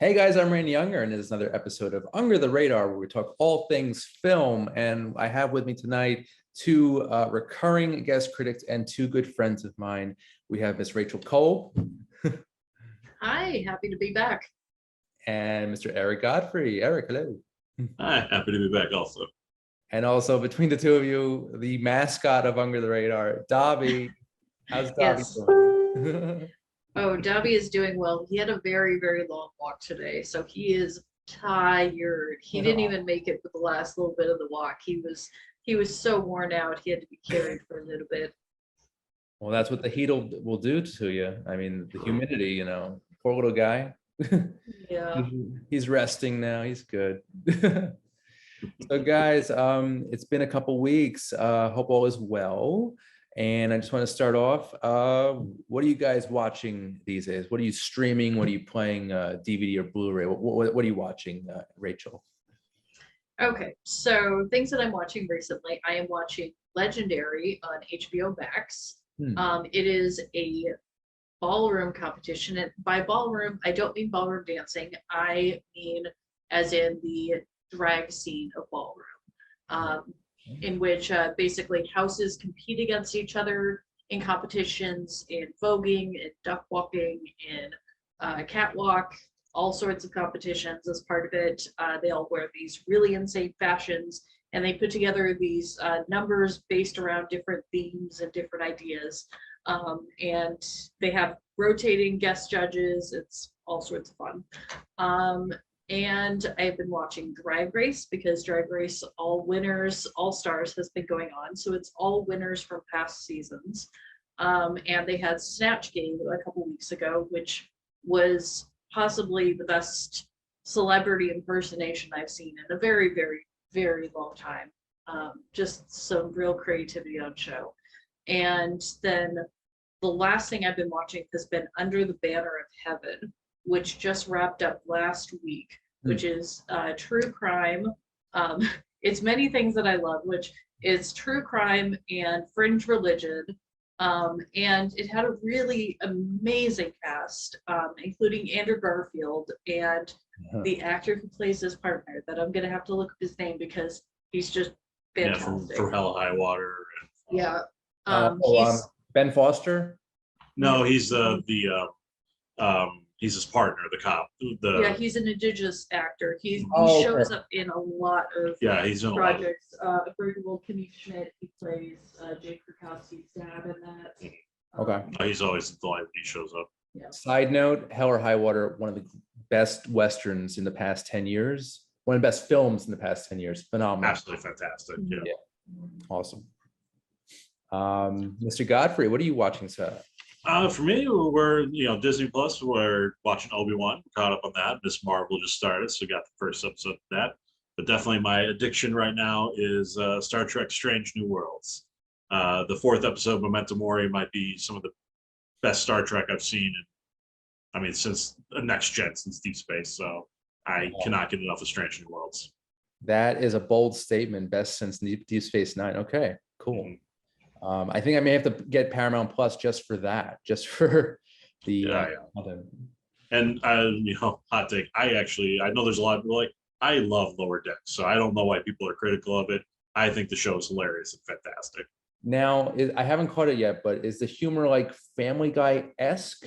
Hey guys, I'm Randy Unger, and this is another episode of Under the Radar, where we talk all things film. And I have with me tonight two recurring guest critics and two good friends of mine. We have Miss Rachel Kolb Hi, happy to be back. and Mr. Eric Godfrey. Eric, hello. Hi, happy to be back also. And also between the two of you, the mascot of Under the Radar, Dobby. How's Dobby Yes. doing? Oh, Dobby is doing well. He had a very, very long walk today, so he is tired. He didn't even make it for the last little bit of the walk. He was so worn out. He had to be carried for a little bit. Well, that's what the heat will do to you. I mean, the humidity, poor little guy. Yeah. He's resting now. He's good. So guys, it's been a couple weeks. Hope all is well. And I just want to start off. What are you guys watching these days? What are you streaming? What are you playing, DVD or Blu-ray? What are you watching, Rachel? Okay, so things that I'm watching recently, I am watching Legendary on HBO Max. It is a ballroom competition, and by ballroom, I don't mean ballroom dancing. I mean as in the drag scene of ballroom. In which basically houses compete against each other in competitions, in voguing, in duck walking, in catwalk, all sorts of competitions as part of it. They all wear these really insane fashions, and they put together these numbers based around different themes and different ideas. And they have rotating guest judges. It's all sorts of fun. And I've been watching Drag Race because Drag Race All Winners, All Stars has been going on. So it's all winners from past seasons. And they had Snatch Game a couple weeks ago, which was possibly the best celebrity impersonation I've seen in a very, very, very long time. Just some real creativity on show. And then the last thing I've been watching has been Under the Banner of Heaven, which just wrapped up last week, which is true crime. It's many things that I love, which is true crime and fringe religion. And it had a really amazing cast, including Andrew Garfield and the actor who plays his partner, that I'm going to have to look up his name because he's just fantastic. Yeah, from Hell or High Water. Yeah. Ben Foster? No, he's he's his partner, the cop. Yeah, he's an indigenous actor. He shows up in a lot of he's in projects. Unbreakable Kimmy Schmidt, he plays Jake Krakowski's dad in that. Okay. He's always delighted when he shows up. Yeah. Side note, Hell or High Water, one of the best Westerns in the past 10 years. One of the best films in the past 10 years. Phenomenal. Absolutely fantastic. Yeah. Awesome. Mr. Godfrey, what are you watching, sir? For me, we're Disney Plus. We're watching Obi-Wan. Caught up on that. Miss Marvel just started, so we got the first episode of that. But definitely, my addiction right now is Star Trek: Strange New Worlds. The fourth episode, Memento Mori, might be some of the best Star Trek I've seen. Since Next Gen, since Deep Space. So I cannot get enough of Strange New Worlds. That is a bold statement. Best since Deep Space Nine. Okay, cool. I think I may have to get Paramount Plus just for that, just for the. And hot take. I know there's a lot of people like, I love Lower Decks, so I don't know why people are critical of it. I think the show is hilarious and fantastic. Now, I haven't caught it yet, but is the humor like Family Guy-esque?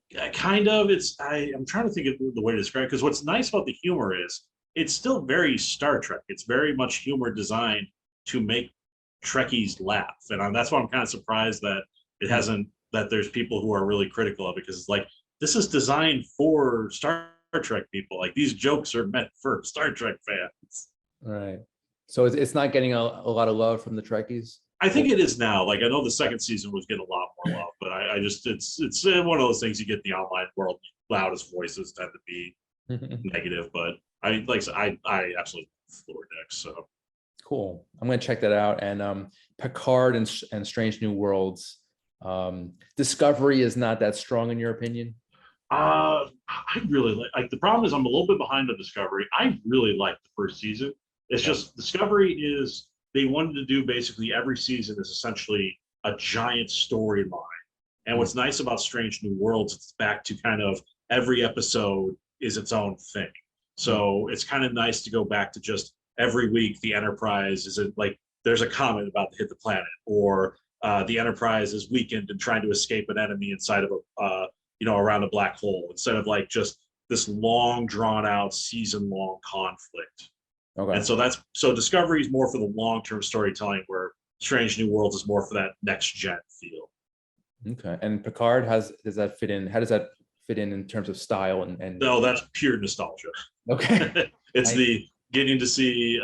Yeah, kind of. I'm trying to think of the way to describe it, because what's nice about the humor is it's still very Star Trek. It's very much humor designed to make Trekkies laugh, and that's why I'm kind of surprised that it hasn't, that there's people who are really critical of it, because it's like, this is designed for Star Trek people. Like, these jokes are meant for Star Trek fans. Right. So it's not getting a lot of love from the Trekkies? I think it is now. Like, I know the second season was getting a lot more love, but I just, it's one of those things you get in the online world. Loudest voices tend to be negative, but I absolutely love Lower Decks. So cool. I'm going to check that out. And Picard and Strange New Worlds. Discovery is not that strong in your opinion? I really like the problem is I'm a little bit behind on Discovery. I really liked the first season. It's just Discovery is, they wanted to do basically every season is essentially a giant storyline. And what's nice about Strange New Worlds, it's back to kind of every episode is its own thing. So it's kind of nice to go back to just every week the Enterprise is like there's a comet about to hit the planet, or the Enterprise is weakened and trying to escape an enemy inside of a around a black hole, instead of like just this long drawn out season long conflict. Okay. And so Discovery is more for the long term storytelling, where Strange New Worlds is more for that next gen feel. Okay. And Picard, does that fit in? How does that fit in terms of style and No, that's pure nostalgia. Okay. It's the getting to see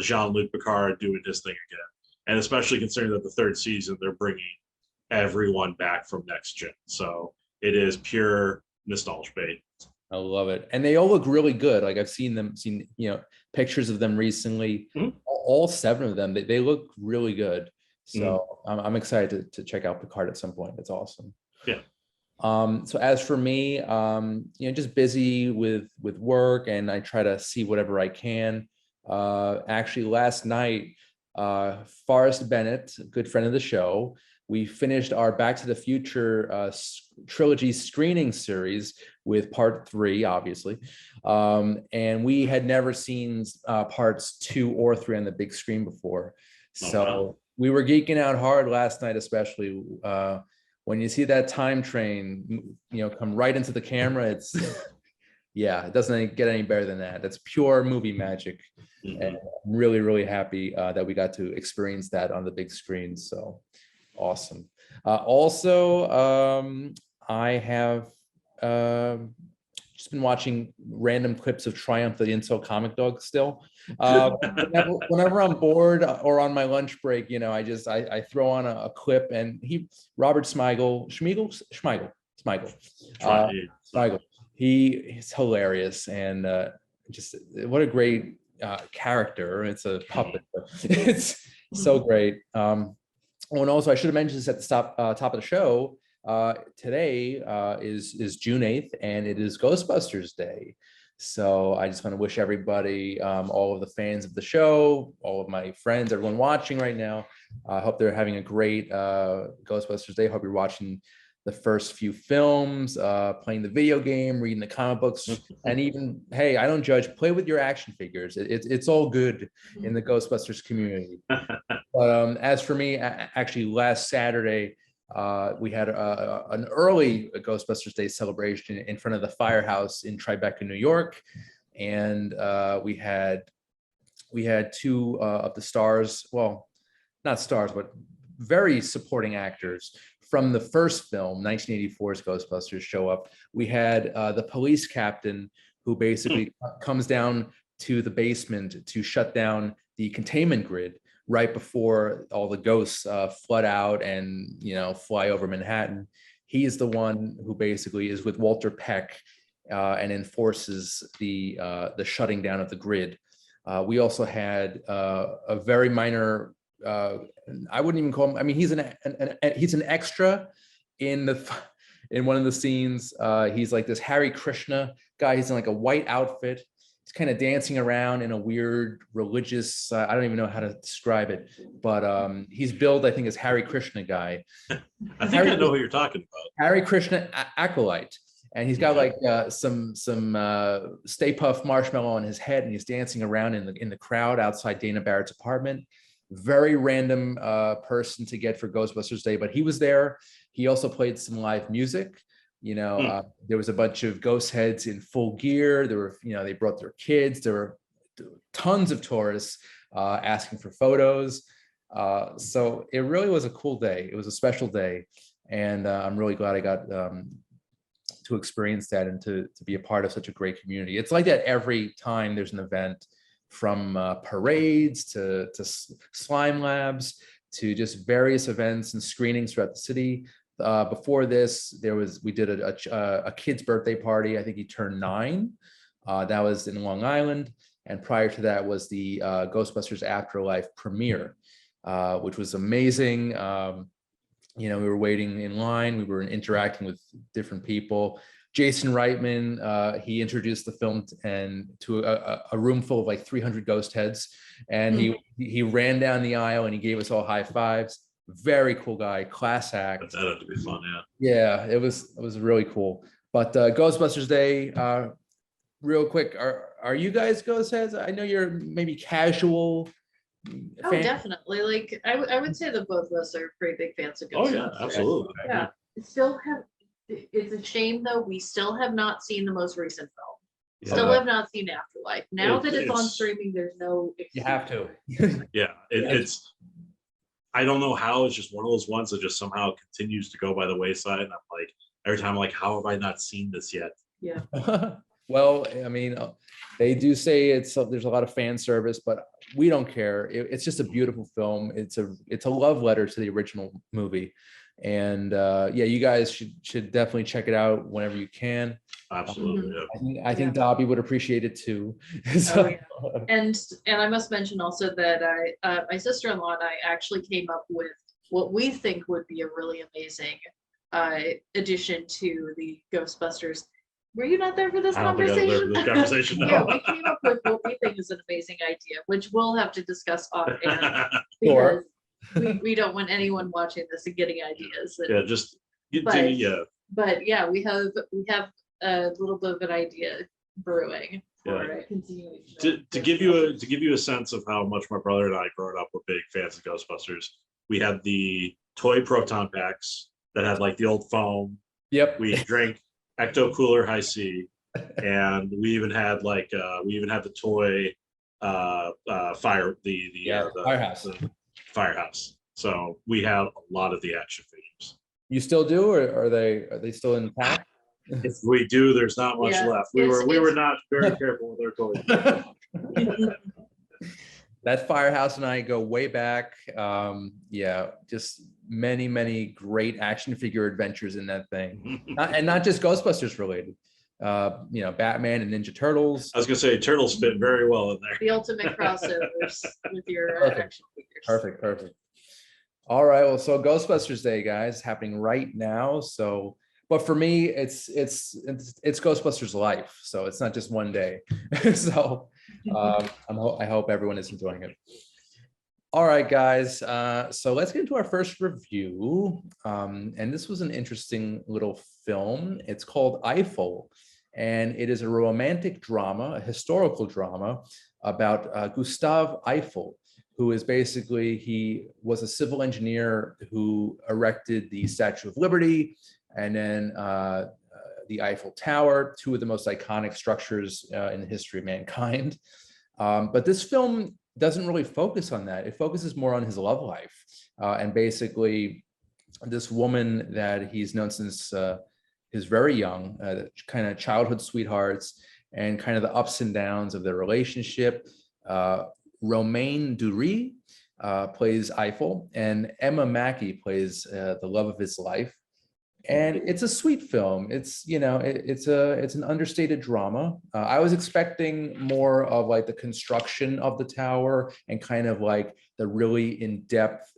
Jean-Luc Picard doing his thing again, and especially considering that the third season they're bringing everyone back from next gen, so it is pure nostalgia bait. I love it. And they all look really good. Like I've seen pictures of them recently. Mm-hmm. All 7 of them, they look really good. So I'm excited to check out Picard at some point. It's awesome. Yeah. So as for me, just busy with work, and I try to see whatever I can. Actually last night, Forrest Bennett, a good friend of the show, we finished our Back to the Future trilogy screening series with part 3, obviously. And we had never seen parts 2 or 3 on the big screen before. So we were geeking out hard last night, especially when you see that time train, come right into the camera. It's, yeah, it doesn't get any better than that. That's pure movie magic. And I'm really, really happy that we got to experience that on the big screen. So awesome. Also, I have just been watching random clips of Triumph the Incel Comic Dog still. Whenever I'm bored or on my lunch break, I throw on a clip, and Robert Smigel, he's hilarious, and just what a great character. It's a puppet. It's so great. And also, I should have mentioned this at the top of the show. Today is June 8th, and it is Ghostbusters Day. So I just want to wish everybody, all of the fans of the show, all of my friends, everyone watching right now, I hope they're having a great Ghostbusters Day. Hope you're watching the first few films, playing the video game, reading the comic books, and even, hey, I don't judge, play with your action figures. It's all good in the Ghostbusters community. But as for me, actually last Saturday, we had an early Ghostbusters Day celebration in front of the firehouse in Tribeca, New York. And we had 2 of the stars, well, not stars, but very supporting actors from the first film, 1984's Ghostbusters, show up. We had the police captain, who basically comes down to the basement to shut down the containment grid right before all the ghosts flood out and fly over Manhattan. He is the one who basically is with Walter Peck and enforces the shutting down of the grid. We also had a very minor, I wouldn't even call him, I mean, he's an extra in one of the scenes. He's like this Hare Krishna guy. He's in like a white outfit. He's kind of dancing around in a weird religious, I don't even know how to describe it, but he's billed, I think, as Hare Krishna guy. I think I know who you're talking about. Hare Krishna acolyte. And he's got like some Stay Puft marshmallow on his head, and he's dancing around in the crowd outside Dana Barrett's apartment. Very random person to get for Ghostbusters Day, but he was there. He also played some live music. There was a bunch of ghost heads in full gear. There were, they brought their kids. There were tons of tourists asking for photos. So it really was a cool day. It was a special day, and I'm really glad I got to experience that and to be a part of such a great community. It's like that every time there's an event, from parades to slime labs to just various events and screenings throughout the city. Before this, we did a kid's birthday party. I think he turned 9. That was in Long Island. And prior to that was the Ghostbusters Afterlife premiere, which was amazing. We were waiting in line. We were interacting with different people. Jason Reitman, he introduced the film to a room full of like 300 ghost heads. And he ran down the aisle and he gave us all high fives. Very cool guy, class act. That had to be fun, yeah. Yeah, it was really cool. But Ghostbusters Day, real quick, are you guys ghost heads? I know you're maybe casual Oh, fan. definitely. Like I would say that both of us are pretty big fans of Oh yeah, Ghostbusters. absolutely. Yeah. Still have. It's a shame though. We still have not seen the most recent film. Still have not seen Afterlife. Now that it's on streaming, there's no excuse. You have to. Yeah, it's. I don't know how. It's just one of those ones that just somehow continues to go by the wayside. And I'm like, every time I'm like, how have I not seen this yet? Yeah. Well, I mean, they do say there's a lot of fan service, but we don't care. It's just a beautiful film. It's a love letter to the original movie. And yeah, you guys should definitely check it out whenever you can. Absolutely. I think Dobby would appreciate it too. So, and I must mention also that my sister-in-law and I actually came up with what we think would be a really amazing addition to the Ghostbusters. Were you not there for this conversation? No. Yeah, we came up with what we think is an amazing idea, which we'll have to discuss off air because we don't want anyone watching this and getting ideas. Yeah, just But yeah, we have a little bit of an idea brewing for a continuation. To give you a sense of how much my brother and I growing up were big fans of Ghostbusters, we had the toy proton packs that had like the old foam. Yep. We drank Ecto Cooler High C, and we even had the toy firehouse. So we had a lot of the action figures. You still do, or are they still in the pack? If we do, there's not much left. We were not very careful with our toys. That firehouse and I go way back. Yeah, just many great action figure adventures in that thing, and not just Ghostbusters related. Batman and Ninja Turtles. I was gonna say Turtles fit very well in there. The ultimate crossovers with your action figures. Perfect. All right, well, so Ghostbusters Day, guys, happening right now. So, but for me, it's Ghostbusters life. So it's not just one day. So I hope everyone is enjoying it. All right, guys. So let's get into our first review. And this was an interesting little film. It's called Eiffel, and it is a romantic drama, a historical drama about Gustav Eiffel, who is he was a civil engineer who erected the Statue of Liberty and then the Eiffel Tower, two of the most iconic structures in the history of mankind. But this film doesn't really focus on that. It focuses more on his love life. And basically, this woman that he's known since he's very young, kind of childhood sweethearts, and kind of the ups and downs of their relationship. Romain Duris plays Eiffel, and Emma Mackey plays the love of his life. And it's a sweet film. It's an understated drama. I was expecting more of like the construction of the tower and kind of like the really in-depth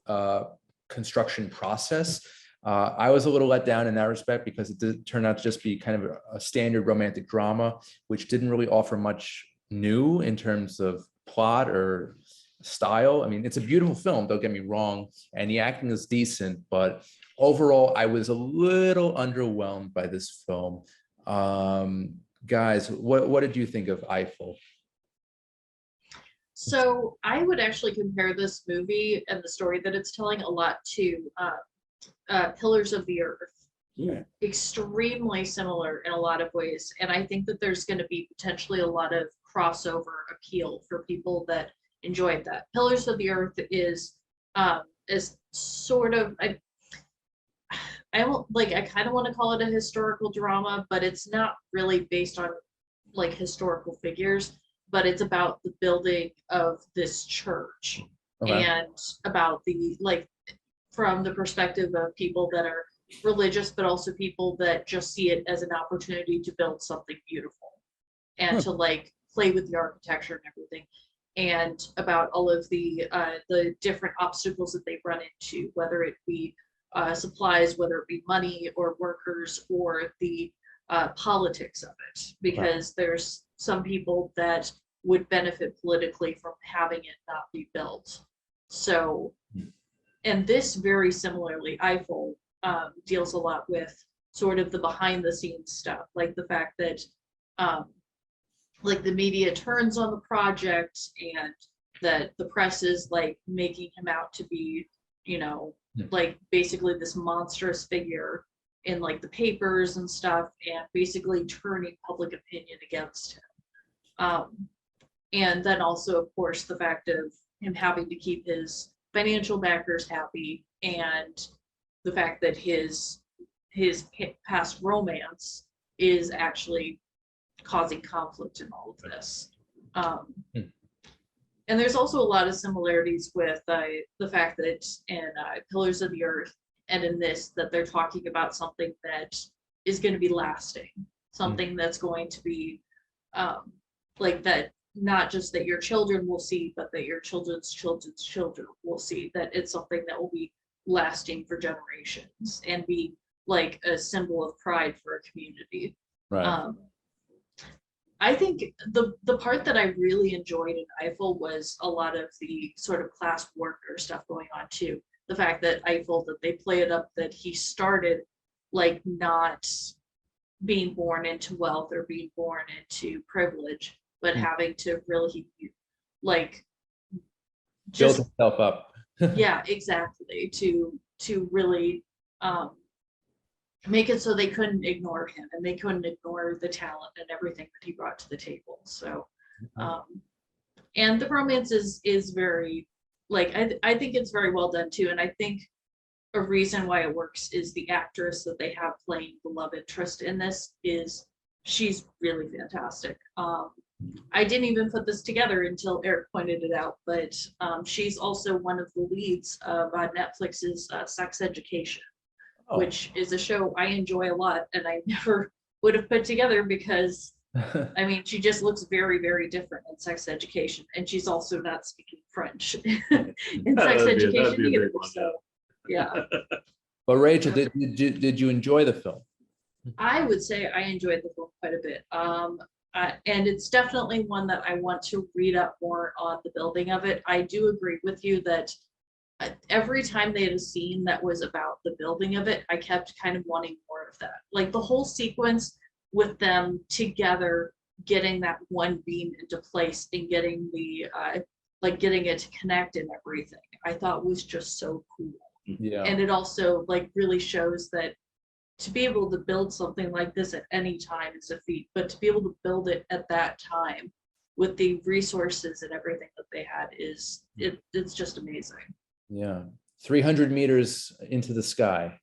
construction process. I was a little let down in that respect because it did turn out to just be kind of a standard romantic drama, which didn't really offer much new in terms of plot or style. I mean, it's a beautiful film, don't get me wrong, and the acting is decent, but overall, I was a little underwhelmed by this film. Guys, what did you think of Eiffel? So I would actually compare this movie and the story that it's telling a lot to Pillars of the Earth. Yeah. Extremely similar in a lot of ways. And I think that there's going to be potentially a lot of crossover appeal for people that enjoyed that. Pillars of the Earth is sort of, I kind of want to call it a historical drama, but it's not really based on like historical figures, but it's about the building of this church. Okay. And about from the perspective of people that are religious, but also people that just see it as an opportunity to build something beautiful and to play with the architecture and everything, and about all of the different obstacles that they run into, whether it be supplies, whether it be money or workers or the politics of it, because there's some people that would benefit politically from having it not be built. So, and this very similarly, Eiffel deals a lot with sort of the behind the scenes stuff, like the fact that like the media turns on the project and that the press is like making him out to be, like basically this monstrous figure in like the papers and stuff, and basically turning public opinion against him. And then also, of course, the fact of him having to keep his financial backers happy, and the fact that his past romance is actually causing conflict in all of this. And there's also a lot of similarities with the fact that in Pillars of the Earth and in this, that they're talking about something that is going to be lasting, something that's going to be like that, not just that your children will see, but that your children's children's children will see, that it's something that will be lasting for generations and be like a symbol of pride for a community. Right. I think the part that I really enjoyed in Eiffel was a lot of the sort of class warfare stuff going on too. The fact that Eiffel, that they play it up that he started like not being born into wealth or being born into privilege, but having to really like Build just himself up. yeah, exactly, to really make it so they couldn't ignore him and they couldn't ignore the talent and everything that he brought to the table. So and the romance is very, like, I think it's very well done too. And I think a reason why it works is the actress that they have playing the love interest in this is she's really fantastic. I didn't even put this together until Eric pointed it out, but she's also one of the leads of Netflix's Sex Education, which is a show I enjoy a lot and I never would have put together because I mean, she just looks very, very different in Sex Education, and she's also not speaking French in Sex Education either. So, yeah. But Rachel, did you enjoy the film? I would say I enjoyed the film quite a bit. And it's definitely one that I want to read up more on the building of it. I do agree with you that every time they had a scene that was about the building of it, I kept kind of wanting more of that. Like the whole sequence with them together, getting that one beam into place and getting the like getting it to connect and everything, I thought was just so cool. Yeah. And it also like really shows that to be able to build something like this at any time is a feat, but to be able to build it at that time with the resources and everything that they had is it's just amazing. Yeah. 300 meters into the sky,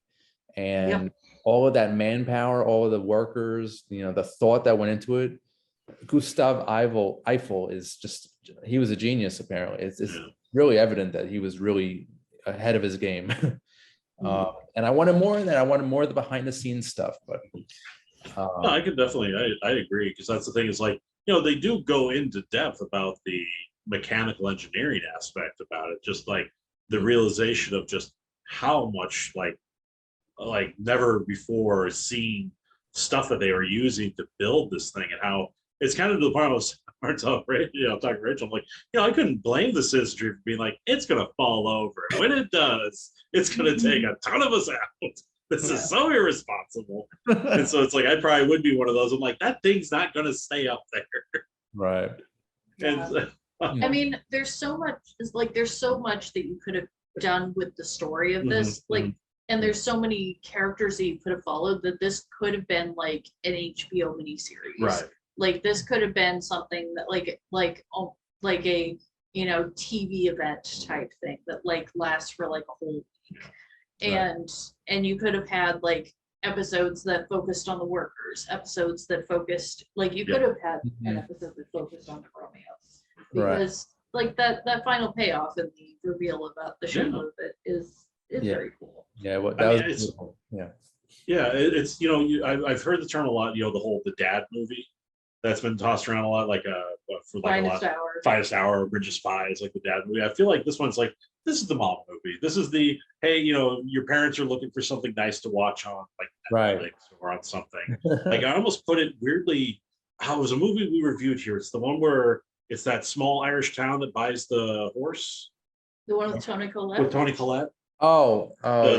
and all of that manpower, all of the workers, the thought that went into it. Gustav Eiffel is just, he was a genius apparently. It's really evident that he was really ahead of his game. And I wanted more of that. I wanted more of the behind the scenes stuff, but no, I can definitely, I agree, because that's the thing is like, they do go into depth about the mechanical engineering aspect about it, just like the realization of just how much like never before seen stuff that they were using to build this thing, and how it's kind of to the point I was talking to Rachel, I'm like, I couldn't blame the citizenry for being like, it's gonna fall over. And when it does, it's gonna take a ton of us out. This is so irresponsible. And so it's like, I probably would be one of those. I'm like, that thing's not gonna stay up there. Right. And I mean, there's so much that you could have done with the story of this. And there's so many characters that you could have followed that this could have been like an HBO miniseries. Right. Like this could have been something that like a TV event type thing that like lasts for like a whole week. And you could have had like episodes that focused on the workers, episodes that focused, like you could have had an episode that focused on the romance, because like that final payoff and the reveal about the shadow of it is very cool. Yeah, well, that was beautiful. It's I've heard the term a lot, the dad movie that's been tossed around a lot, like for like Finest Hour, Bridge of Spies, like the dad movie. I feel like this one's like, this is the mom movie. This is the, hey, your parents are looking for something nice to watch on like Netflix or on something. Like I almost put it weirdly, it was a movie we reviewed here. It's the one where it's that small Irish town that buys the horse. The one with Toni Collette? With Toni Collette. The Oh,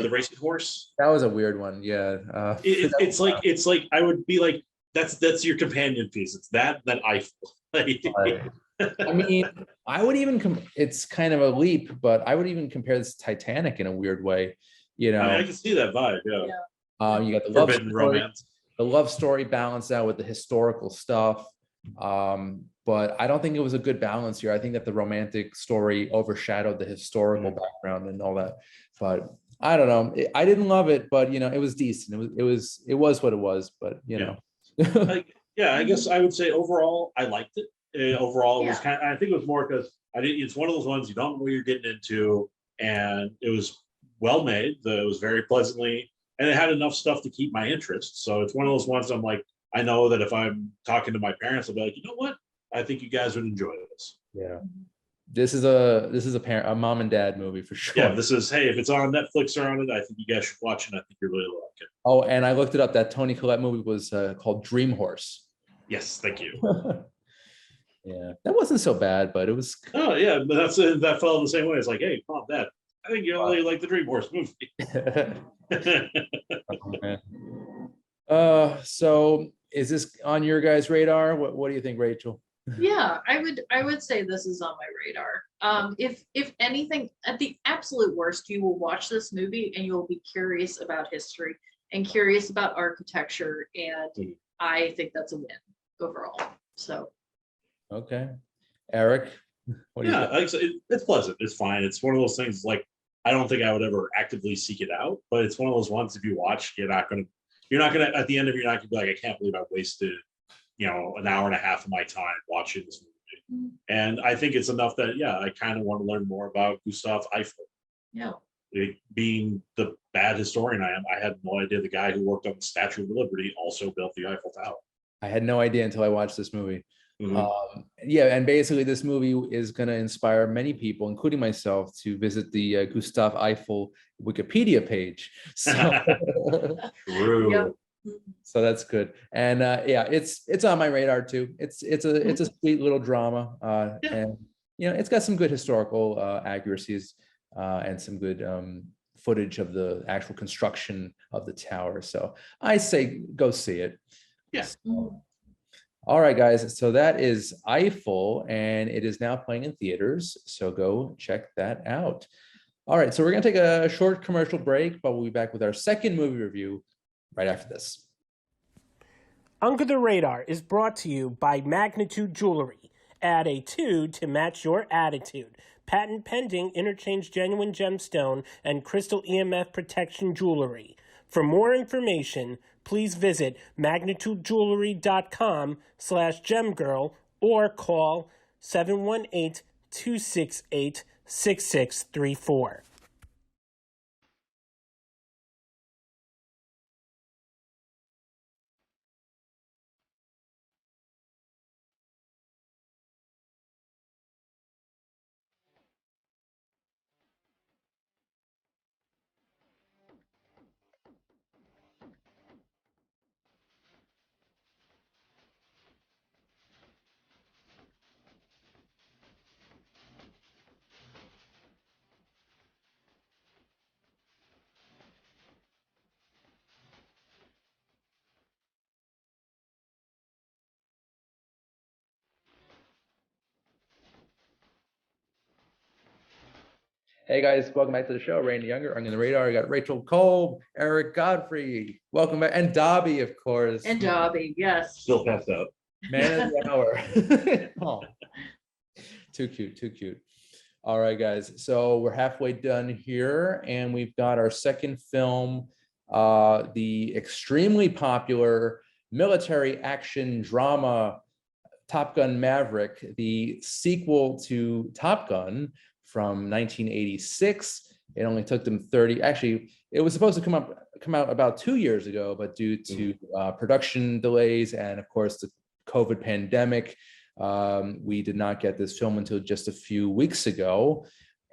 racing horse. that was a weird one. Yeah. It's like I would be like that's your companion piece. It's that Eiffel. I mean, I would even it's kind of a leap, but I would even compare this to Titanic in a weird way. You I mean, know, I can see that vibe. Yeah, you got forbidden romance. the love story balanced out with the historical stuff. But I don't think it was a good balance here. I think that the romantic story overshadowed the historical background and all that. But I don't know. I didn't love it, but it was decent. It was what it was. But I guess I would say overall, I liked it. Overall, it was Yeah. I think it was more because I didn't. It's one of those ones you don't know what you're getting into, and it was well made. It was very pleasantly, and it had enough stuff to keep my interest. So it's one of those ones I'm like, I know that if I'm talking to my parents, I'll be like, you know what? I think you guys would enjoy this. yeah, this is a mom and dad movie for sure. Yeah, this is hey, if it's on Netflix or on it, I think you guys should watch it. I think you really like it. Oh, and I looked it up. That Toni Collette movie was called Dream Horse. Yes, thank you. Yeah, that wasn't so bad, but it was. Oh yeah, but that felt the same way. It's like, hey, mom, dad, I think you really like the Dream Horse movie. So is this on your guys' radar? What do you think, Rachel? Yeah, I would say this is on my radar. If anything, at the absolute worst, you will watch this movie and you'll be curious about history and curious about architecture, and I think that's a win overall. So Okay, Eric, what do you think? Like I said, it's pleasant. It's fine. It's one of those things like I don't think I would ever actively seek it out, but it's one of those ones if you watch, you're not gonna at the end of it, you're not gonna be like, I can't believe I wasted, an hour and a half of my time watching this movie. And I think it's enough that I kind of want to learn more about Gustav Eiffel. yeah. Being the bad historian I am, I had no idea the guy who worked on the Statue of Liberty also built the Eiffel Tower. I had no idea until I watched this movie. Mhm. Yeah, and basically this movie is going to inspire many people, including myself, to visit the Gustav Eiffel Wikipedia page. So, True. Yep. so that's good. And it's on my radar too. It's a sweet little drama, and it's got some good historical accuracies and some good footage of the actual construction of the tower. So I say go see it. Yeah. All right, guys. So that is Eiffel, and it is now playing in theaters. So go check that out. All right. So we're going to take a short commercial break, but we'll be back with our second movie review right after this. Under the Radar is brought to you by Magnitude Jewelry. Add a 2 to match your attitude. Patent pending, interchange genuine gemstone and crystal EMF protection jewelry. For more information, please visit magnitudejewelry.com/gemgirl or call 718-268-6634. Hey guys, welcome back to the show. Randy Younger, Under the Radar. I got Rachel Kolb, Eric Godfrey. Welcome back, and Dobby, of course. And Dobby, yes. Still passed out. Man of the hour. Oh, too cute, too cute. All right, guys. So we're halfway done here, and we've got our second film, the extremely popular military action drama Top Gun Maverick, the sequel to Top Gun from 1986. It only took them 30. Actually, it was supposed to come out about 2 years ago, but due to production delays and, of course, the COVID pandemic, we did not get this film until just a few weeks ago.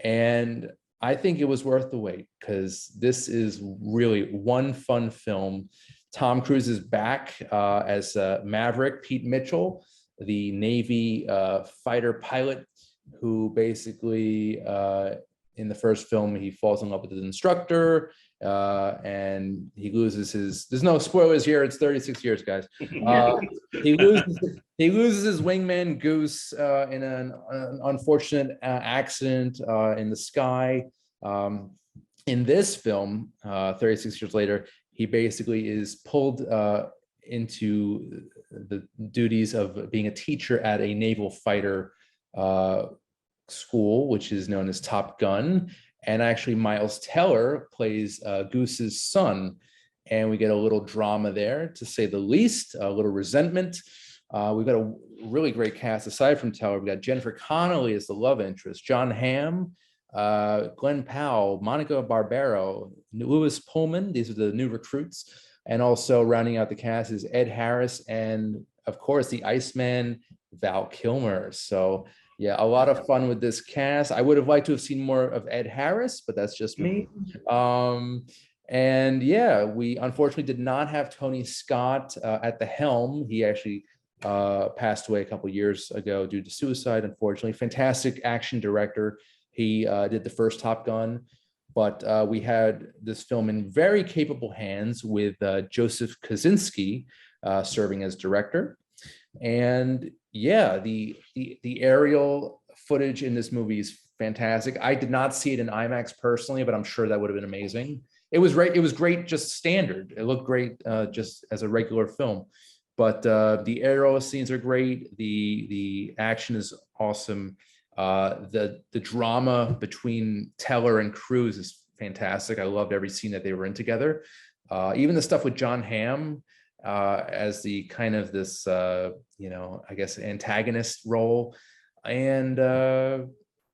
And I think it was worth the wait because this is really one fun film. Tom Cruise is back as Maverick, Pete Mitchell, the Navy fighter pilot who basically in the first film, he falls in love with his instructor, and he loses his. There's no spoilers here. It's 36 years, guys. He loses his wingman Goose in an unfortunate accident in the sky. In this film, 36 years later, he basically is pulled into the duties of being a teacher at a naval fighter school, which is known as Top Gun. And actually, Miles Teller plays Goose's son. And we get a little drama there, to say the least, a little resentment. We've got a really great cast aside from Teller. We've got Jennifer Connolly as the love interest, John Hamm, Glenn Powell, Monica Barbaro, Lewis Pullman. These are the new recruits. And also rounding out the cast is Ed Harris and, of course, the Iceman, Val Kilmer. So yeah, a lot of fun with this cast. I would have liked to have seen more of Ed Harris, but that's just me. And yeah, we unfortunately did not have Tony Scott at the helm. He actually passed away a couple of years ago due to suicide, unfortunately. Fantastic action director. He did the first Top Gun, but we had this film in very capable hands with Joseph Kosinski serving as director. And yeah, the aerial footage in this movie is fantastic. I did not see it in IMAX personally, but I'm sure that would have been amazing. It was right. It was great, just standard. It looked great just as a regular film. But the aerial scenes are great. The action is awesome. The drama between Teller and Cruise is fantastic. I loved every scene that they were in together. Even the stuff with John Hamm as the kind of this, I guess, antagonist role, and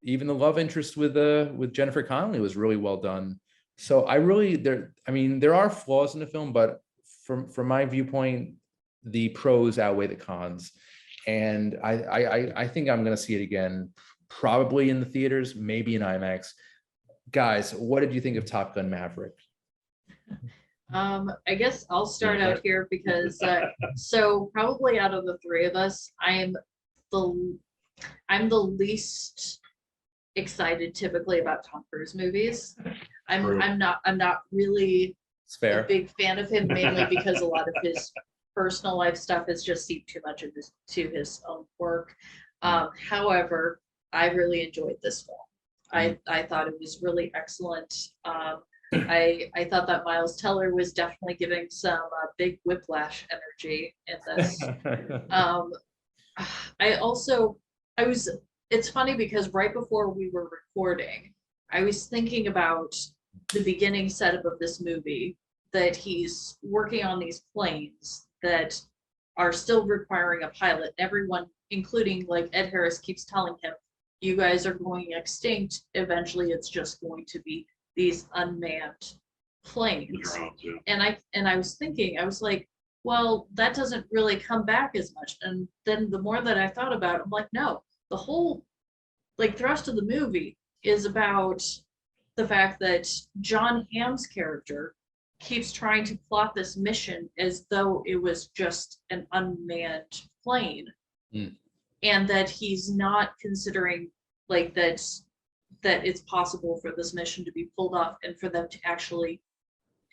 even the love interest with Jennifer Connelly was really well done. So there are flaws in the film, but from my viewpoint, the pros outweigh the cons. And I think I'm going to see it again, probably in the theaters, maybe in IMAX. Guys, what did you think of Top Gun Maverick? I guess I'll start out here because so probably out of the three of us, I'm the least excited typically about Tom Cruise movies. I'm not really a big fan of him, mainly because a lot of his personal life stuff has just seeped too much into his own work. However, I really enjoyed this film. I thought it was really excellent. I thought that Miles Teller was definitely giving some big whiplash energy in this. It's funny because right before we were recording, I was thinking about the beginning setup of this movie, that he's working on these planes that are still requiring a pilot. Everyone, including like Ed Harris, keeps telling him, you guys are going extinct. Eventually it's just going to be these unmanned planes. And I was thinking, I was like, well, that doesn't really come back as much. And then the more that I thought about it, I'm like, no, the whole like thrust of the movie is about the fact that John Hamm's character keeps trying to plot this mission as though it was just an unmanned plane. And that he's not considering like that it's possible for this mission to be pulled off and for them to actually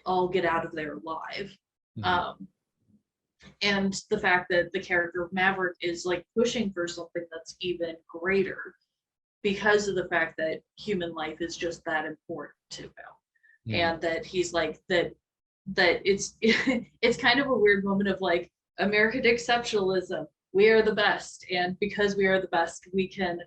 all get out of there alive. And the fact that the character of Maverick is like pushing for something that's even greater because of the fact that human life is just that important to him. And that he's like that it's it's kind of a weird moment of like American exceptionalism. We are the best, and because we are the best, we can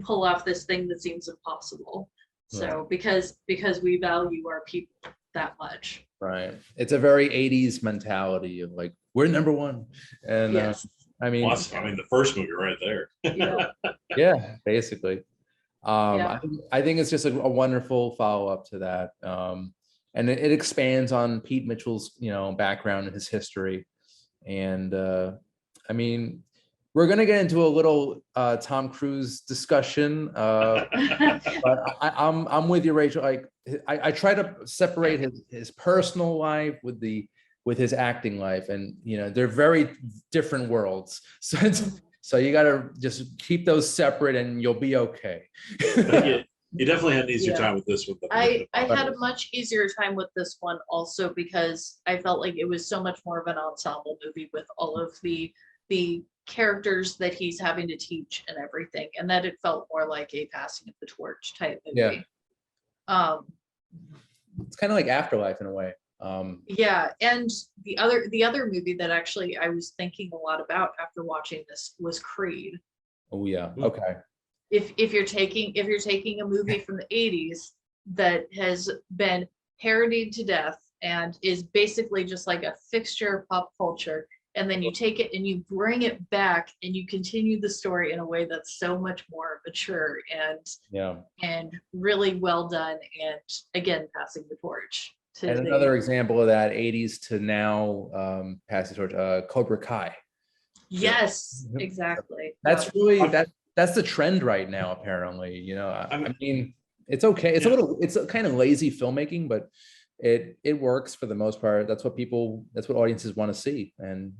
pull off this thing that seems impossible. So because we value our people that much. Right. It's a very 80s mentality of like, we're number one. And yes. The first movie right there. Yeah, basically. I think it's just a wonderful follow-up to that. And it expands on Pete Mitchell's, background and his history. And we're going to get into a little Tom Cruise discussion, but I'm with you, Rachel. Like I try to separate his personal life with his acting life, and they're very different worlds. So you got to just keep those separate, and you'll be okay. He definitely had an easier Yeah. time with this one. Than I the had a much easier time with this one also because I felt like it was so much more of an ensemble movie with all of the characters that he's having to teach and everything, and that it felt more like a passing of the torch type movie. It's kind of like Afterlife in a way. Yeah, and the other movie that actually I was thinking a lot about after watching this was Creed. Oh yeah. Okay. If you're taking a movie from the 80s that has been parodied to death and is basically just like a fixture of pop culture, and then you take it and you bring it back and you continue the story in a way that's so much more mature and really well done, and again passing the torch to and another example of that 80s to now passing the torch, Cobra Kai. Yes, exactly. That's really that's the trend right now, apparently. You know, I mean, it's okay. It's it's a kind of lazy filmmaking, but it works for the most part. That's what audiences want to see. And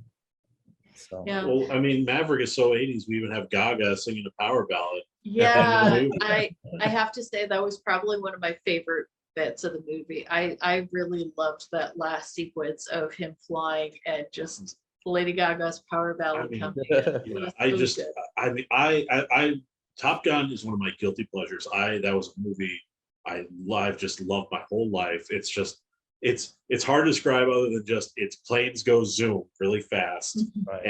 so well, I mean, Maverick is so 80s, we even have Gaga singing a power ballad. Yeah, I have to say that was probably one of my favorite bits of the movie. I really loved that last sequence of him flying and just Lady Gaga's power ballad coming in. I Top Gun is one of my guilty pleasures. That was a movie I've just loved my whole life. It's just it's hard to describe other than just its planes go zoom really fast, right.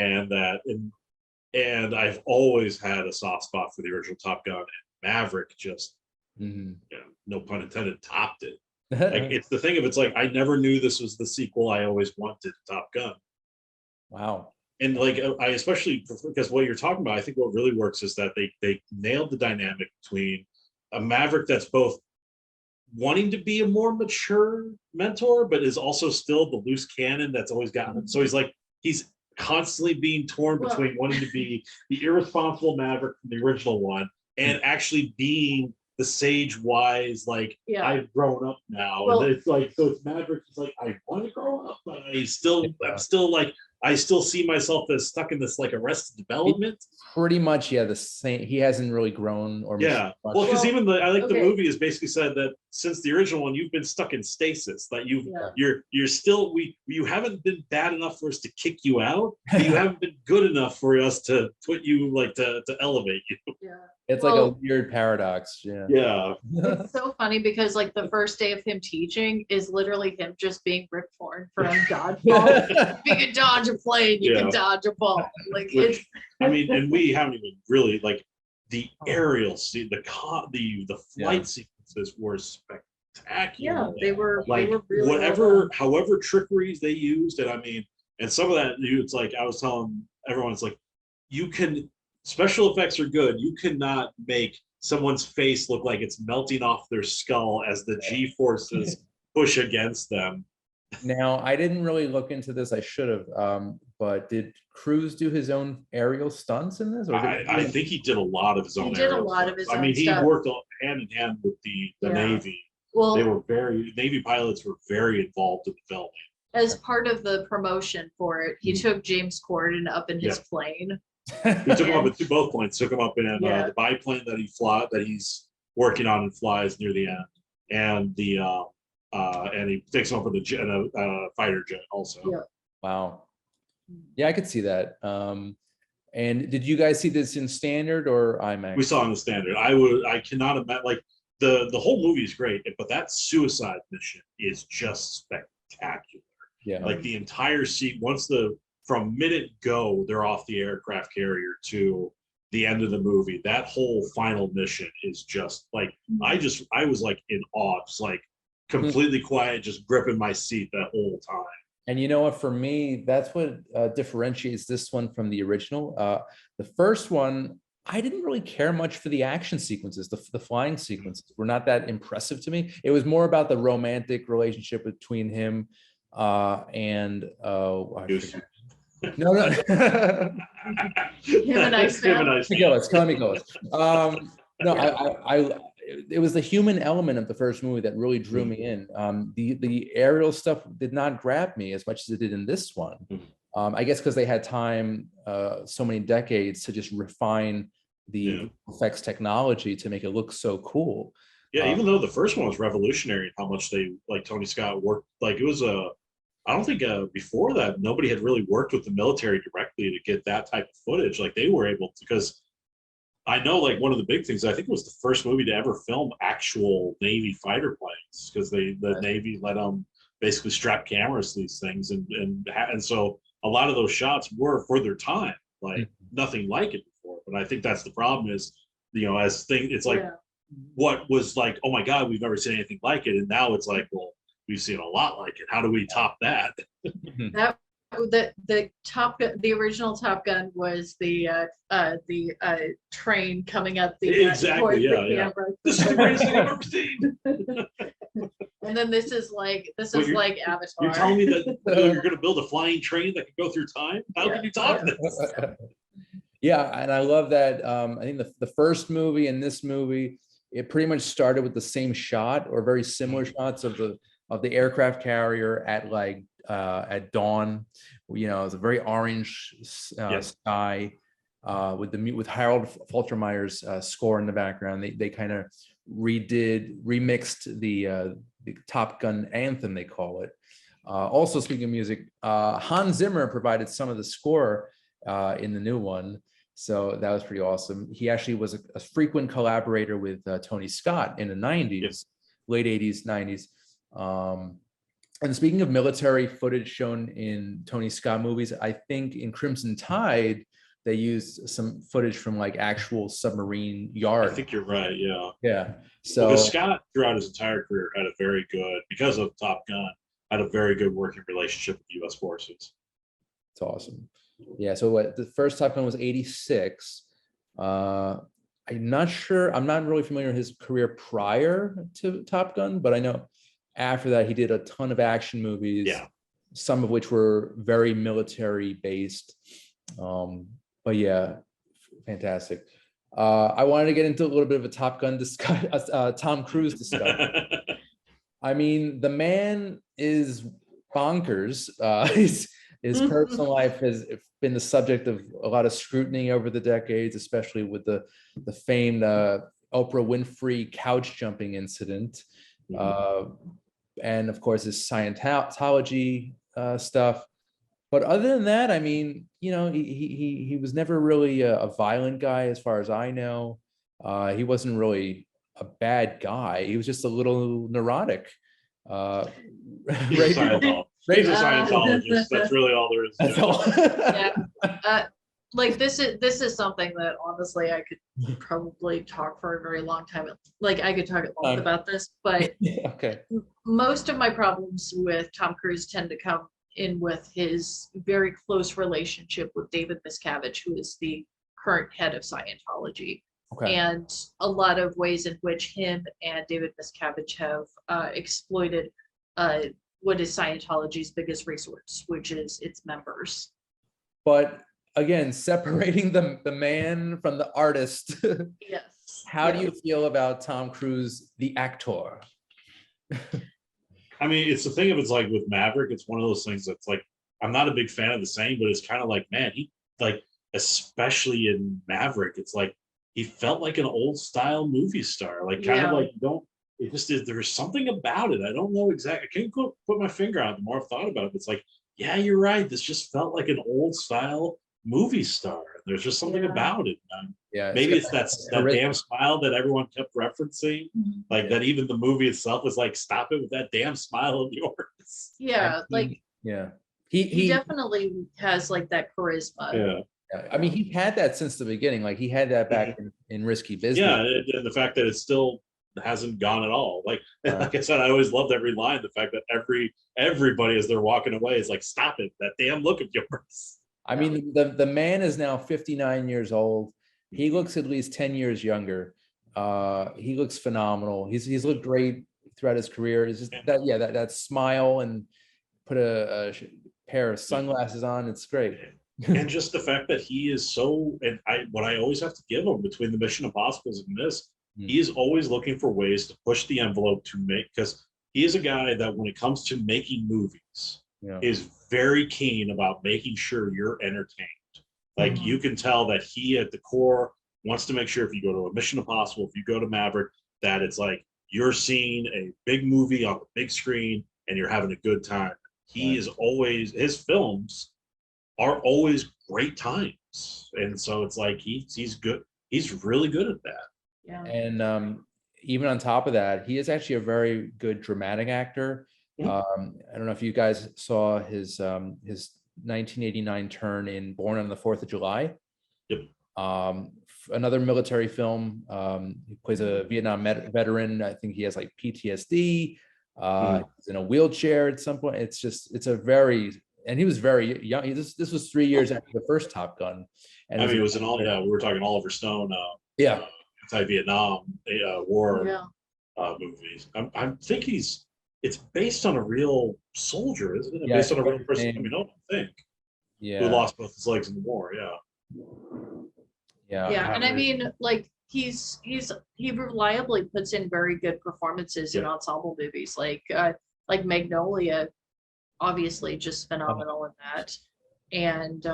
and I've always had a soft spot for the original Top Gun, and Maverick just no pun intended topped it. Like, it's the thing of it's like I never knew this was the sequel I always wanted, Top Gun. Wow. And like I especially because what you're talking about, I think what really works is that they nailed the dynamic between a Maverick that's both wanting to be a more mature mentor, but is also still the loose cannon that's always gotten him. So he's constantly being torn between wanting to be the irresponsible Maverick from the original one and actually being the sage wise, I've grown up now. And it's like, so it's Maverick. It's like, I want to grow up, but I'm still like, I still see myself as stuck in this like Arrested Development. Pretty much, the same. He hasn't really grown or well, because even the movie has basically said that since the original one, you've been stuck in stasis. That you're still you haven't been bad enough for us to kick you out. But you haven't been good enough for us to put you to elevate you. Yeah. It's like a weird paradox. Yeah. It's so funny because like the first day of him teaching is literally him just being Rip Torn from Dodgeball. If you can dodge a plane, you can dodge a ball. I mean, and we haven't even really the aerial scene, the flight sequences were spectacular. Yeah, they were really however trickeries they used, and I mean, and some of that it's like I was telling everyone, it's like special effects are good. You cannot make someone's face look like it's melting off their skull as the G-forces push against them. Now, I didn't really look into this. I should have. But did Cruise do his own aerial stunts in this? Or I think he did a lot of his own. He did a lot of his own. I mean, he worked hand in hand with the Navy. Well, Navy pilots were very involved in the filming. As part of the promotion for it, he took James Corden up in his plane. He took him up at both planes. Took him up in the biplane that he's working on and flies near the end, and and he takes him up with a fighter jet also. Yeah. Wow. Yeah, I could see that. And did you guys see this in standard or IMAX? We saw it in the standard. I cannot imagine the whole movie is great, but that suicide mission is just spectacular. Yeah. Like the entire scene, from minute go, they're off the aircraft carrier to the end of the movie. That whole final mission is just like I was like in awe, just like completely quiet, just gripping my seat that whole time. And you know what, for me, that's what differentiates this one from the original. The first one, I didn't really care much for the action sequences. The flying sequences were not that impressive to me. It was more about the romantic relationship between him and No. Him and Iceman. Connolly. It was the human element of the first movie that really drew me in. The aerial stuff did not grab me as much as it did in this one. I guess because they had time, so many decades to just refine the effects technology to make it look so cool. Yeah, even though the first one was revolutionary, how much they like Tony Scott worked, like it was I don't think before that nobody had really worked with the military directly to get that type of footage. Like they were able to, because I know like one of the big things, I think it was the first movie to ever film actual Navy fighter planes, because the Navy let them basically strap cameras to these things, and so a lot of those shots were for their time, like nothing like it before. But I think that's the problem is, as thing, it's like what was like, oh my God, we've never seen anything like it, and now it's like, well, we've seen a lot like it. How do we top that? That the Top Gun, the original Top Gun was the train coming up the Exactly, yeah. This is the greatest thing I've ever seen. And then this is like Avatar. You're telling me that you're going to build a flying train that can go through time? How can you top this? Yeah, and I love that. I think the first movie and this movie, it pretty much started with the same shot or very similar shots of the aircraft carrier at dawn. It's a very orange sky with Harold Faltermeyer's score in the background. They kind of remixed the Top Gun anthem, they call it. Also, speaking of music, Hans Zimmer provided some of the score in the new one. So that was pretty awesome. He actually was a frequent collaborator with Tony Scott in the 90s, late 80s, 90s. And speaking of military footage shown in Tony Scott movies, I think in Crimson Tide, they used some footage from like actual submarine yard. I think you're right, yeah. Yeah. So because Scott, throughout his entire career, had a very good, because of Top Gun, had a very good working relationship with U.S. forces. It's awesome. Yeah, so the first Top Gun was 86. I'm not sure, I'm not really familiar with his career prior to Top Gun, but I know after that he did a ton of action movies, some of which were very military based. But yeah, fantastic. I wanted to get into a little bit of a Top Gun Tom Cruise discussion. I mean, the man is bonkers. His personal life has been the subject of a lot of scrutiny over the decades, especially with the famed Oprah Winfrey couch jumping incident. And of course, his Scientology stuff. But other than that, I mean, he was never really a violent guy, as far as I know. He wasn't really a bad guy. He was just a little neurotic. He's a Scientologist. That's really all there is. That's all. Like this is something that honestly I could probably talk for a very long time. Like I could talk at length about this, but okay. Most of my problems with Tom Cruise tend to come in with his very close relationship with David Miscavige, who is the current head of Scientology. Okay. And a lot of ways in which him and David Miscavige have exploited what is Scientology's biggest resource, which is its members. But again, separating the man from the artist. Yes. How do you feel about Tom Cruise, the actor? I mean, it's the thing of it's like with Maverick, it's one of those things that's like, I'm not a big fan of the saying, but it's kind of like, man, he like, especially in Maverick, it's like, he felt like an old style movie star, like kind of like, it just is, there's something about it. I don't know exactly, I can't put my finger on it. The more I've thought about it, it's like, yeah, you're right. This just felt like an old style movie star. There's just something about it. Yeah, maybe it's that damn smile that everyone kept referencing, like that. Even the movie itself was like, stop it with that damn smile of yours. Yeah, he definitely has like that charisma. Yeah, I mean, he had that since the beginning. Like he had that back in Risky Business. Yeah, and the fact that it still hasn't gone at all. Like I said, I always loved every line. The fact that everybody as they're walking away is like, stop it, that damn look of yours. I mean, the man is now 59 years old. He looks at least 10 years younger. He looks phenomenal. He's looked great throughout his career. It's just that smile and put a pair of sunglasses on. It's great. And just the fact that he is so, and what I always have to give him between the Mission Impossibles and this, he is always looking for ways to push the envelope to make, because he is a guy that when it comes to making movies, is very keen about making sure you're entertained. Like you can tell that he at the core wants to make sure if you go to a Mission Impossible, if you go to Maverick, that it's like you're seeing a big movie on the big screen and you're having a good time. He is always, his films are always great times. And so it's like he's good. He's really good at that. Yeah. And even on top of that, he is actually a very good dramatic actor. I don't know if you guys saw his 1989 turn in Born on the 4th of July. Yep. Another military film. He plays a Vietnam veteran. I think he has like PTSD. He's in a wheelchair at some point. And he was very young. This was 3 years after the first Top Gun. And I mean, it was we were talking Oliver Stone. Anti-Vietnam war movies. I think it's based on a real soldier, isn't it? Based on a real person. I mean, I don't think. Yeah. Who lost both his legs in the war? Yeah, and I mean, like he reliably puts in very good performances in ensemble movies, like Magnolia, obviously just phenomenal in that, and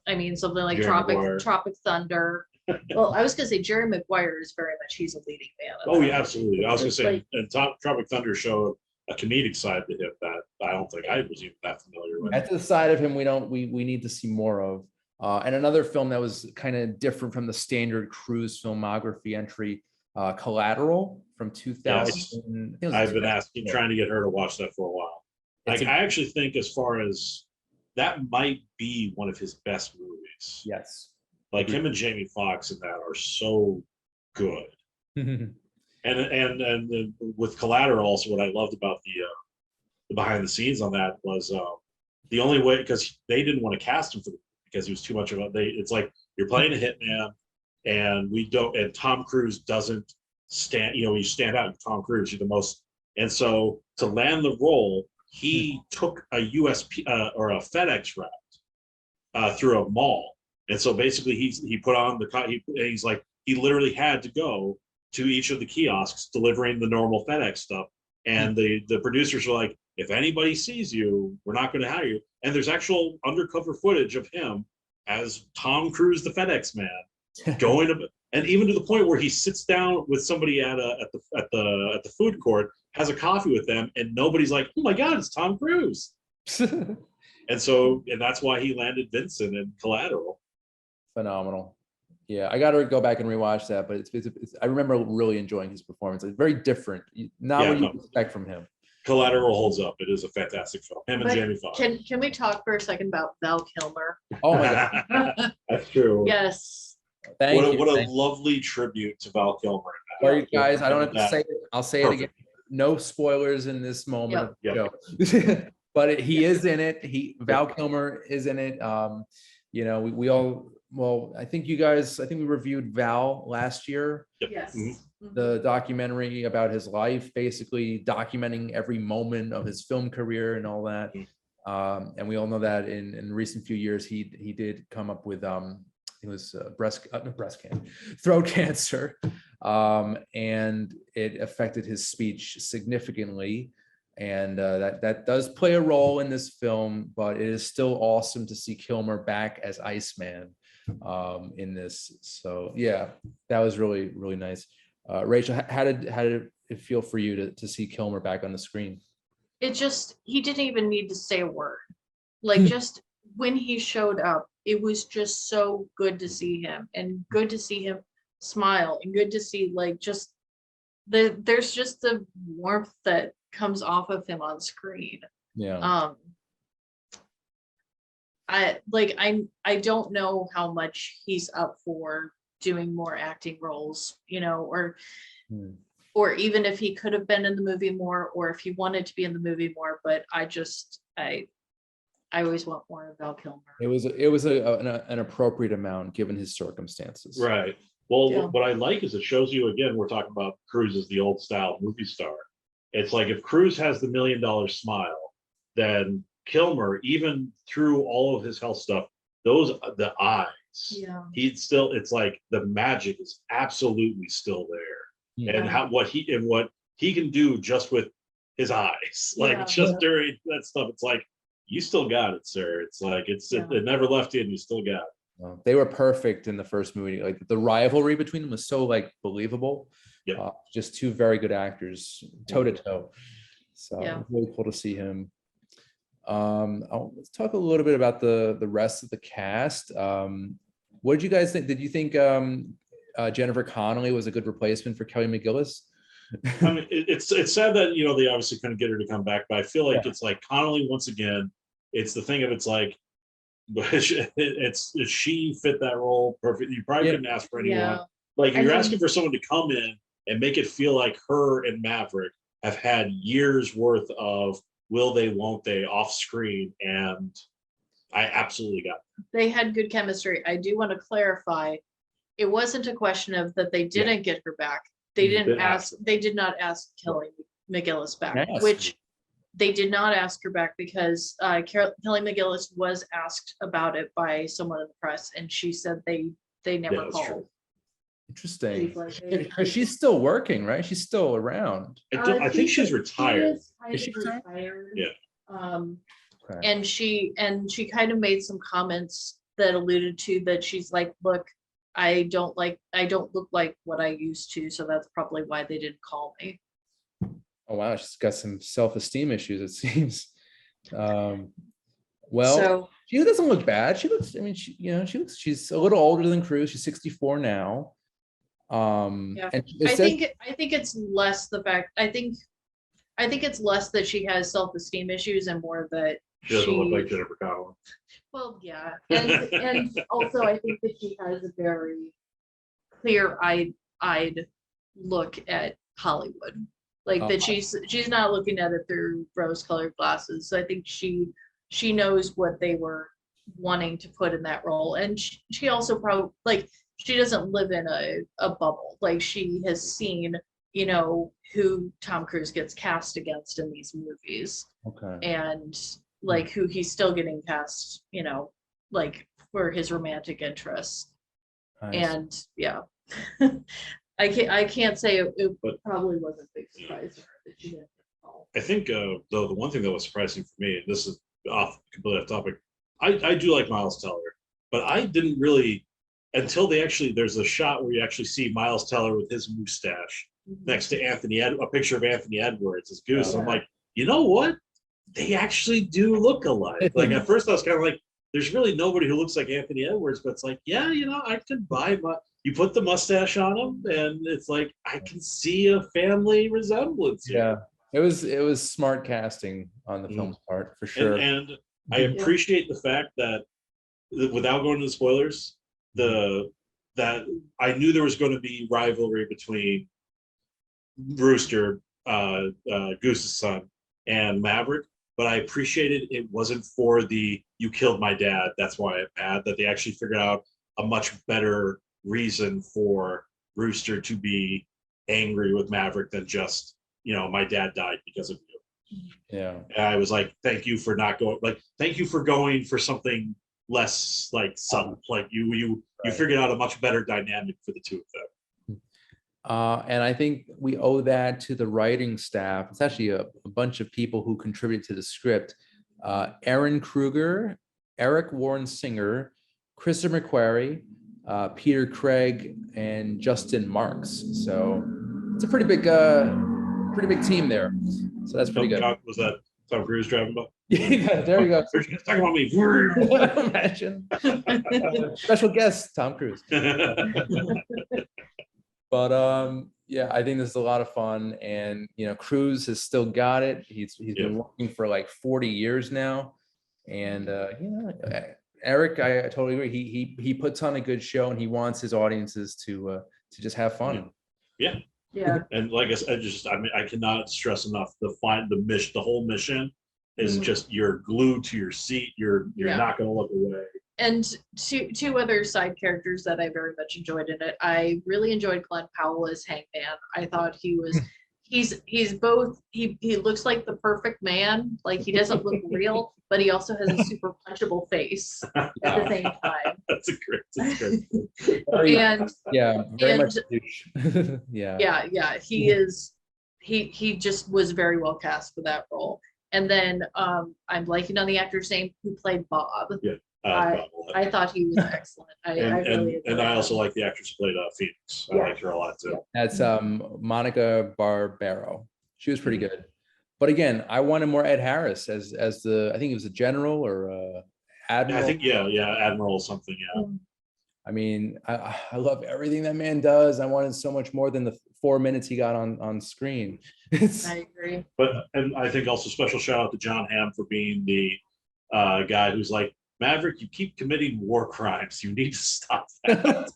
I mean something like Tropic Thunder. Well, I was gonna say Jerry Maguire is very much he's a leading man. Oh yeah, absolutely. I was gonna say, and Tropic Thunder showed a comedic side to him that I don't think I was even that familiar with. That's the side of him we need to see more of. And another film that was kind of different from the standard Cruise filmography entry, Collateral from 2000. Yes. I've been trying to get her to watch that for a while. I actually think as far as that might be one of his best movies. Yes. Like him and Jamie Foxx in that are so good. and with Collateral also, what I loved about the behind the scenes on that was the only way, because they didn't want to cast him because he was too much of it's like you're playing a hitman and Tom Cruise doesn't stand, you stand out. Tom Cruise, you're the most, and so to land the role, he took a USP or a FedEx route through a mall. And so basically he put on he's like, he literally had to go to each of the kiosks delivering the normal FedEx stuff. And the producers were like, if anybody sees you, we're not going to hire you. And there's actual undercover footage of him as Tom Cruise, the FedEx man, going to, and even to the point where he sits down with somebody at the food court, has a coffee with them, and nobody's like, oh my God, it's Tom Cruise. And that's why he landed Vincent in Collateral. Phenomenal. Yeah, I got to go back and rewatch that, but it's I remember really enjoying his performance. It's very different, not what you expect from him. Collateral holds up. It is a fantastic film. Him and Jamie Foxx. Can we talk for a second about Val Kilmer? Oh my God, that's true. Yes. What a lovely tribute to Val Kilmer. Sorry, guys, I don't have to say it. I'll say it again. No spoilers in this moment. Yep. But he is in it. Val Kilmer is in it. We all. Well, I think we reviewed Val last year. Yep. Yes. The documentary about his life, basically documenting every moment of his film career and all that. And we all know that in recent few years, he did come up with it was throat cancer, and it affected his speech significantly. And that does play a role in this film, but it is still awesome to see Kilmer back as Iceman in this. So yeah, that was really, really nice. Rachel, how did it feel for you to see Kilmer back on the screen? He didn't even need to say a word. Like just when he showed up, it was just so good to see him, and good to see him smile, and good to see there's just the warmth that comes off of him on screen. Yeah. I don't know how much he's up for doing more acting roles, or even if he could have been in the movie more, or if he wanted to be in the movie more. But I always want more of Val Kilmer. It was an appropriate amount given his circumstances. Right. Well, what I like is it shows you, again, we're talking about Cruise as the old style movie star. It's like if Cruise has the $1 million smile, then Kilmer, even through all of his health stuff, the eyes, it's like the magic is absolutely still there. Yeah. And what he can do just with his eyes, during that stuff, it's like, you still got it, sir. It's like it never left you, and you still got it. They were perfect in the first movie. Like the rivalry between them was so believable. Yeah. Just two very good actors, toe to toe. So Yeah. really cool to see him. Let's talk a little bit about the rest of the cast. What did you guys think? Did you think Jennifer Connolly was a good replacement for Kelly McGillis? I mean, it's sad that they obviously couldn't get her to come back, but I feel like Yeah. it's like Connolly once again. It's the thing of it's like, she fit that role perfect. You probably couldn't ask for anyone. Yeah. Like I you're mean- asking for someone to come in and make it feel like her and Maverick have had years worth of will they, won't they off screen, and I absolutely got it. They had good chemistry. I do want to clarify, it wasn't a question of that they didn't get her back. They didn't ask. They did not ask Kelly McGillis back, Ask. which they did not ask her back because Kelly McGillis was asked about it by someone in the press, and she said they never that's true. called. Interesting. She's like, Because she's still working, right? She's still around. I think she's retired. Is she retired? Yeah. Okay. And she kind of made some comments that alluded to that she's like, look, I don't look like what I used to, so that's probably why they didn't call me. Oh wow, she's got some self-esteem issues, it seems. Well, So she doesn't look bad. She looks, I mean, she's a little older than Cruz. She's 64 now. Yeah. And I think it's less the fact. I think it's less that she has self-esteem issues and more that She doesn't look like Jennifer Connelly. well, yeah, and also I think that she has a very clear-eyed look at Hollywood, like that she's not looking at it through rose-colored glasses. So I think she knows what they were wanting to put in that role, and she also probably like she doesn't live in a bubble. Like she has seen, who Tom Cruise gets cast against in these movies. Okay. And like who he's still getting cast, like for his romantic interests. Nice. And yeah, I can't say it probably wasn't a big surprise for her that she didn't call. I think though the one thing that was surprising for me, and this is completely off topic, I do like Miles Teller, but I didn't really until there's a shot where you actually see Miles Teller with his mustache next to a picture of Anthony Edwards as Goose. Yeah. I'm like, you know what? They actually do look alike. Like at first I was kind of like, there's really nobody who looks like Anthony Edwards, but it's like, yeah, I could buy you put the mustache on him and it's like, I can see a family resemblance here. Yeah, it was smart casting on the film's part for sure. And I appreciate the fact that without going into the spoilers, that I knew there was going to be rivalry between Rooster, Goose's son, and Maverick, but I appreciated it wasn't for the "you killed my dad, that's why I'm mad," that they actually figured out a much better reason for Rooster to be angry with Maverick than just my dad died because of you. Yeah. And I was like, thank you for going for something less like subtle. Like you figured out a much better dynamic for the two of them. And I think we owe that to the writing staff. It's actually a bunch of people who contributed to the script. Aaron Kruger, Eric Warren Singer, Christopher McQuarrie, Peter Craig, and Justin Marks. So it's a pretty big team there. So that's pretty good. Was that Tom Cruise driving by? Yeah, there you go. Talking about me. Imagine. Special guest, Tom Cruise. But yeah, I think this is a lot of fun, and Cruise has still got it. He's been working for like 40 years now, and Eric, I totally agree. He puts on a good show, and he wants his audiences to just have fun. Yeah. And like I said, I cannot stress enough the whole mission is just you're glued to your seat. You're not going to look away. And two other side characters that I very much enjoyed in it. I really enjoyed Glenn Powell as Hangman. I thought he was, he's both, he looks like the perfect man. Like he doesn't look real, but he also has a super punchable face at the same time. That's great. And very much. Yeah. He is, he just was very well cast for that role. And then I'm blanking on the actor's name who played Bob. Yeah. I thought he was excellent. I really and I also him. like the actress who played Phoenix. I Yeah. like her a lot too. Yeah. That's Monica Barbaro. She was pretty Mhm. good. But again, I wanted more Ed Harris as the, I think he was a general or I admiral. think Admiral something. Yeah. I mean, I love everything that man does. I wanted so much more than the 4 minutes he got on screen. I agree. And I think also special shout out to John Hamm for being the guy who's like, Maverick, you keep committing war crimes. You need to stop that.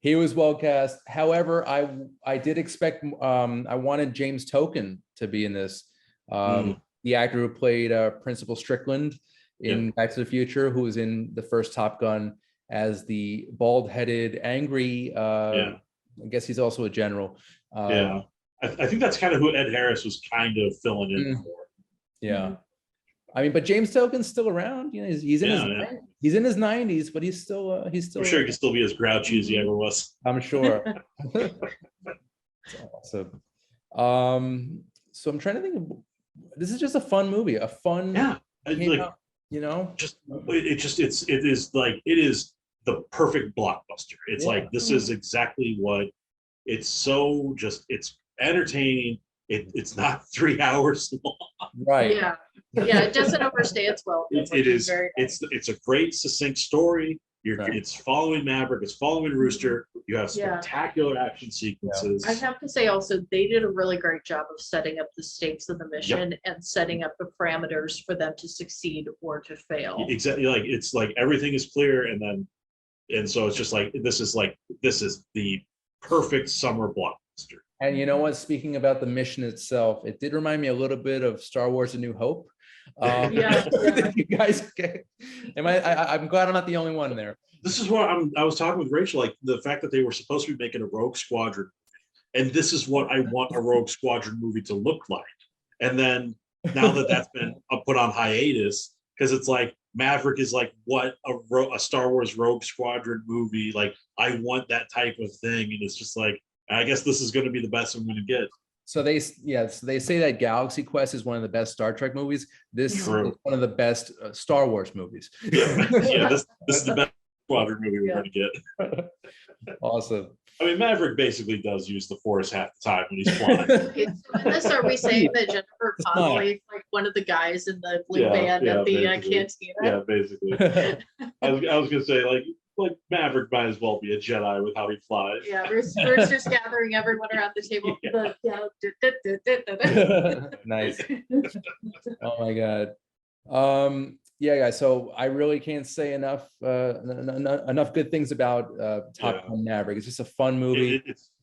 He was well cast. However, I did expect I wanted James Token to be in this. The actor who played Principal Strickland in Back to the Future, who was in the first Top Gun as the bald-headed, angry. I guess he's also a general. I think that's kind of who Ed Harris was kind of filling in for. Yeah. I mean, but James Token's still around. You know, he's in his 90s, but he's still I'm sure he can still be as grouchy as he ever was. I'm sure. Awesome. So I'm trying to think of, this is just a fun movie, a fun you know, it is the perfect blockbuster. It's like, this is exactly what it's it's entertaining. It's not 3 hours long. Right. Yeah. It doesn't overstay its welcome. It is. Very nice. It's a great succinct story. It's following Maverick. It's following Rooster. You have spectacular action sequences. I have to say also, they did a really great job of setting up the stakes of the mission and setting up the parameters for them to succeed or to fail. Exactly. Like, it's like everything is clear, and so it's just like, this is the perfect summer blockbuster. And you know what? Speaking about the mission itself, it did remind me a little bit of Star Wars: A New Hope. You guys, I'm glad I'm not the only one there. This is what I was talking with Rachel, like the fact that they were supposed to be making a Rogue Squadron, and this is what I want a Rogue Squadron movie to look like. And then now that's been put on hiatus, because it's like Maverick is like what a Star Wars Rogue Squadron movie. Like, I want that type of thing, and it's just like, I guess this is going to be the best I'm going to get. So they say that Galaxy Quest is one of the best Star Trek movies. This is one of the best Star Wars movies. This is the best Squadron movie we're going to get. Awesome. I mean, Maverick basically does use the Force half the time when he's flying. Are we saying that Jennifer Connolly is like one of the guys in the blue band at the cantina? Yeah, basically. I was going to say, like Maverick might as well be a Jedi with how he flies. Yeah, Rooster's gathering everyone around the table. Nice. Oh my God. Yeah, guys. So I really can't say enough good things about Top Gun Maverick. It's just a fun movie.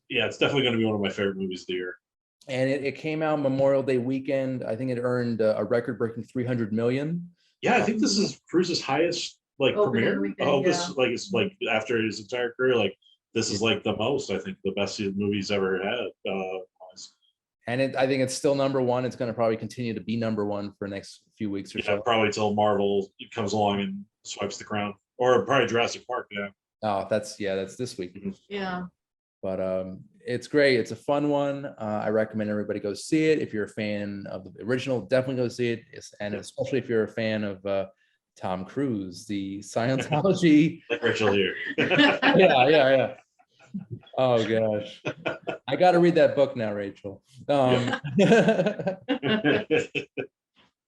It's definitely going to be one of my favorite movies of the year. And it came out Memorial Day weekend. I think it earned a record-breaking 300 million. Yeah, I think this is Cruise's highest premiere. This it's like after his entire career, like this is like the most, I think, the best movie's ever had. And I think it's still number one. It's going to probably continue to be number one for the next few weeks or so. Probably till Marvel comes along and swipes the crown, or probably Jurassic Park. Oh, that's this week. Yeah. But it's great. It's a fun one. I recommend everybody go see it. If you're a fan of the original, definitely go see it. And especially if you're a fan of Tom Cruise, the Scientology. Like Rachel here. Yeah. Oh gosh, I got to read that book now, Rachel.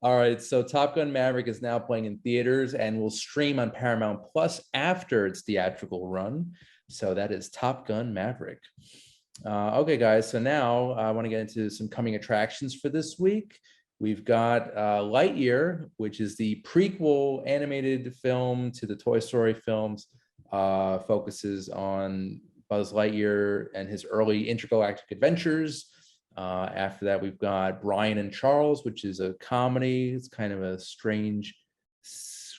All right, so Top Gun Maverick is now playing in theaters and will stream on Paramount Plus after its theatrical run. So that is Top Gun Maverick. Okay, guys, so now I want to get into some coming attractions for this week. We've got Lightyear, which is the prequel animated film to the Toy Story films, focuses on Buzz Lightyear and his early intergalactic adventures. After that, we've got Brian and Charles, which is a comedy. It's kind of a strange,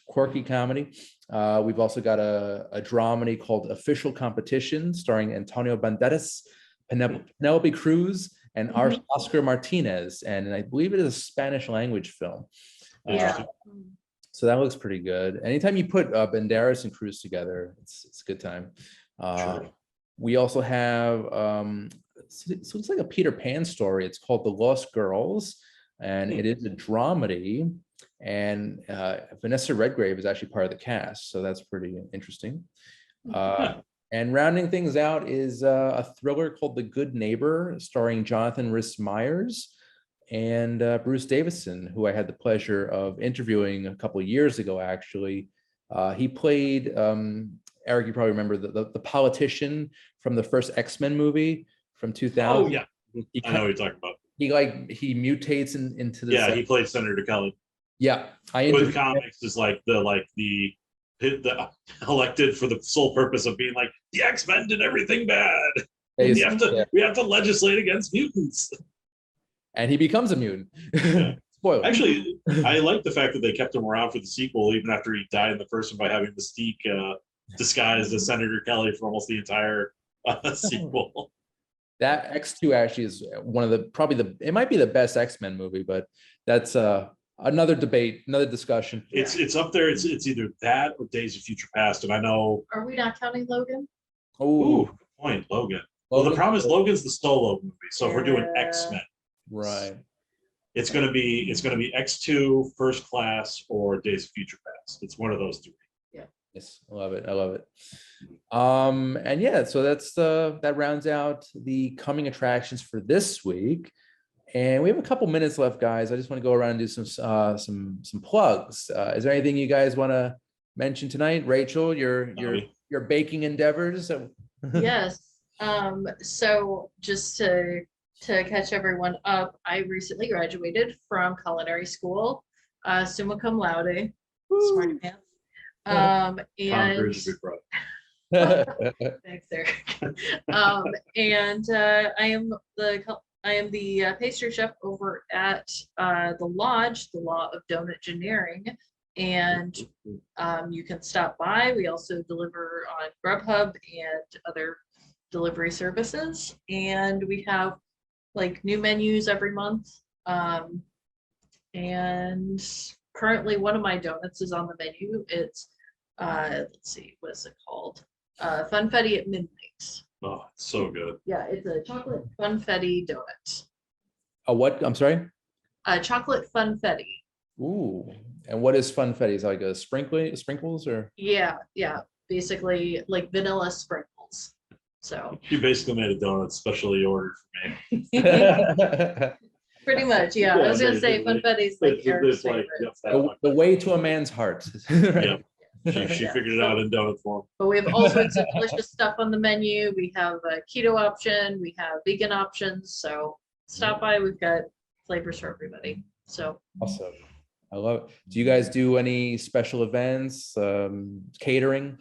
quirky comedy. We've also got a dramedy called Official Competition, starring Antonio Banderas, Penelope Cruz, and Oscar Martinez. And I believe it is a Spanish language film. So that looks pretty good. Anytime you put Banderas and Cruz together, it's a good time. We also have, so it's like a Peter Pan story. It's called The Lost Girls. and it is a dramedy. And Vanessa Redgrave is actually part of the cast, so that's pretty interesting. And rounding things out is a thriller called The Good Neighbor, starring Jonathan Rhys-Meyers and Bruce Davison, who I had the pleasure of interviewing a couple of years ago, actually. He played, Eric, you probably remember the politician from the first X-Men movie from 2000. Oh, yeah. I know what you're talking about. He mutates into the he played Senator Kelly. Yeah, With comics is like the elected for the sole purpose of being like the X-Men did everything bad. We have to legislate against mutants. And he becomes a mutant. Yeah. Spoiler. Actually, I like the fact that they kept him around for the sequel, even after he died in the first one, by having Mystique disguised as Senator Kelly for almost the entire sequel. That X2 actually is one of it might be the best X-Men movie, but that's another debate, another discussion. It's up there. It's either that or Days of Future Past, and I know. Are we not counting Logan? Ooh, good point, Logan. Well, the problem is Logan's the solo movie, so if we're doing X-Men, right? It's gonna be X2, First Class, or Days of Future Past. It's one of those three. Yeah. Yes, I love it. And yeah, so that rounds out the coming attractions for this week. And we have a couple minutes left, guys. I just want to go around and do some plugs. Is there anything you guys want to mention tonight? Rachel, your baking endeavors? Yes. So just to catch everyone up, I recently graduated from culinary school, summa cum laude, smarty pants. And thanks, Eric. And I am the pastry chef over at the Lodge, the Law of Donut Engineering, and you can stop by. We also deliver on Grubhub and other delivery services, and we have like new menus every month. And currently, one of my donuts is on the menu. It's let's see, what is it called? Funfetti at Midnight. Oh, it's so good. Yeah, it's a chocolate funfetti donut. A what? I'm sorry? A chocolate funfetti. Ooh. And what is funfetti? Is it like a sprinkles or? Yeah. Basically like vanilla sprinkles. So you basically made a donut specially ordered for me. pretty much, yeah. I was gonna say funfetti is like Eric's favorite. The way to a man's heart. Yeah. She figured it out in donut form. But we have all sorts of delicious stuff on the menu. We have a keto option. We have vegan options. So stop by. We've got flavors for everybody. So awesome. I love it. Do you guys do any special events, catering?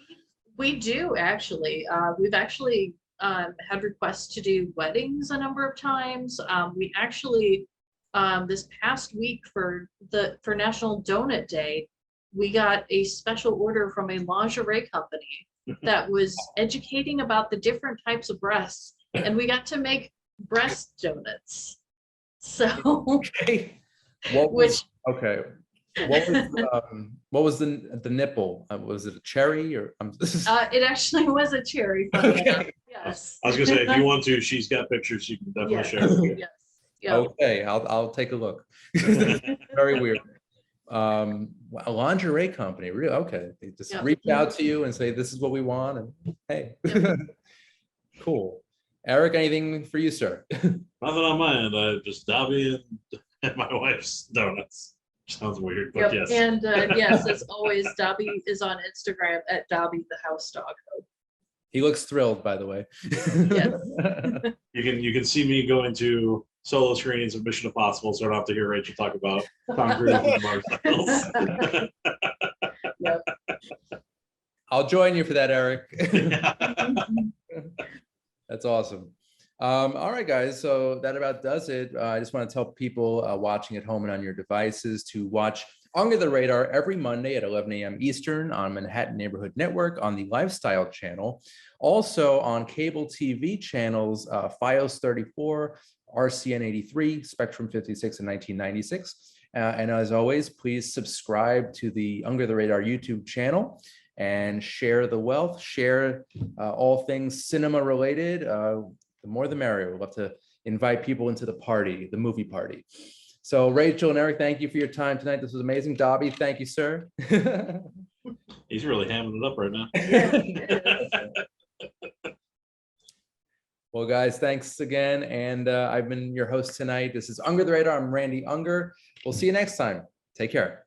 We do actually. We've actually had requests to do weddings a number of times. We actually this past week for National Donut Day, we got a special order from a lingerie company that was educating about the different types of breasts, and we got to make breast donuts. So, what was the nipple? Was it a cherry or? It actually was a cherry. Okay. Yes. I was gonna say, if you want to, she's got pictures. You can definitely share. Yes. Yep. Okay, I'll take a look. Very weird. A lingerie company, really? Okay, they just reach out to you and say this is what we want, and hey. Cool. Eric, anything for you, sir? Nothing on my end. I just Dobby and my wife's donuts. Sounds weird, but yes. And yes, as always, Dobby is on Instagram at Dobby the House Dog. He looks thrilled, by the way. Yes. You can see me go into solo screenings of Mission Impossible, so I don't have to hear Rachel talk about Tom Cruise and motorcycles. Yep. I'll join you for that, Eric. That's awesome. All right, guys. So that about does it. I just want to tell people watching at home and on your devices to watch Under the Radar every Monday at 11 a.m. Eastern on Manhattan Neighborhood Network on the Lifestyle Channel. Also on cable TV channels, Fios 34, RCN 83, Spectrum 56, and 1996. And as always, please subscribe to the Under the Radar YouTube channel and share the wealth, share all things cinema related. The more the merrier. We'd love to invite people into the party, the movie party. So Rachel and Eric, thank you for your time tonight. This was amazing. Dobby, thank you, sir. He's really hamming it up right now. Well, guys, thanks again. And I've been your host tonight. This is Under the Radar. I'm Randy Unger. We'll see you next time. Take care.